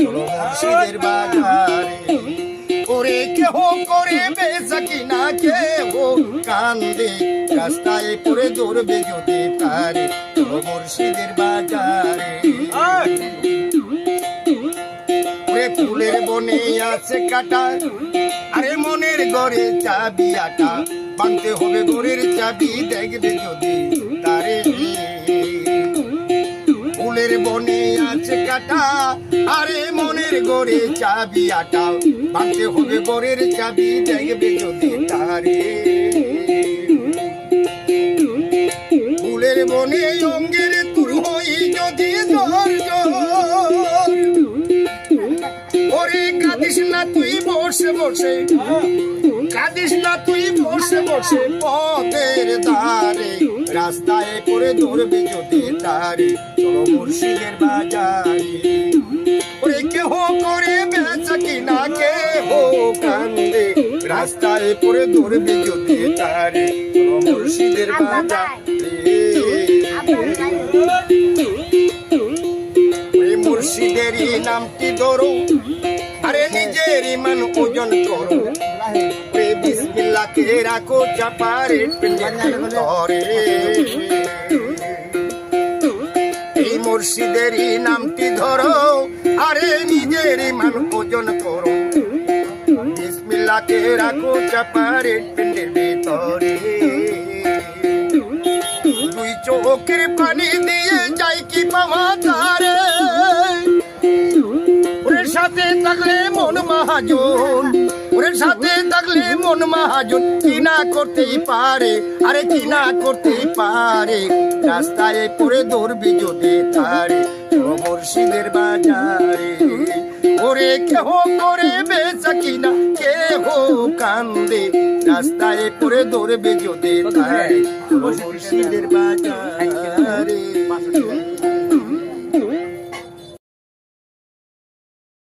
চলো মুর্শিদের বাজারে। ওরে কেহ করে বেচা কিনা, কেহ কান্দে, রাস্তায় পড়ে দৌড়বে যদি তারে, চলো মুর্শিদের বাজারে। ওরে ফুলের বনে আছে কাটা, আরে মনের ঘরে চাবি আটা, বাঁধতে হবে ঘরের চাবি, দেখবে যদি তারে। ফুলের বনে আছে কাটা, আরে মনের ঘরে চাবি আটা, বাঁধতে হবে ঘরের চাবি, দেখবে যদি তারে। ফুলের বনে অঙ্গের তুল হই যদি জোর জোর, ওরে কাঁদিস না তুই বসে বসে, কাঁদিস না তুই বসে বসে পথের ধারে, রাস্তায় পড়ে ধরবে যদি তারে, চলো মুর্শিদের বাজারে। ওরে কেহ করে বেচা কিনা, কেহ কান্দে, রাস্তায় পড়ে ধরবে যদি তারে, চলো মুর্শিদের বাজারে। মুর্শিদেরই নামটি ধরো, আরে নিজের ইমান ওজন করো, বিসমিল্লাহকে রাখো চাপারে ধরে। এই মুর্শিদেরই নামটি ধরো, আরে নিজের ইমান ওজন করো, বিসমিল্লাহকে রাখো চাপারে পিণ্ডের ভিতরে। দুই চোখের পানি দিয়ে যাই কি পাওয়া তারে, ওর সাথে থাকলে মন মহাজন, ওর সাথে থাকলে মন মহাজন, কি না করতেই পারে, আরে কি না করতেই পারে, রাস্তায় পড়ে ধরবি যদি তারে, চলো মুর্শিদের বাজারে। ওরে কেহ করে বেচা কিনা, কেহ কান্দে, রাস্তায় পড়ে ধরবে যদি তারে, চলো মুর্শিদের বাজারে।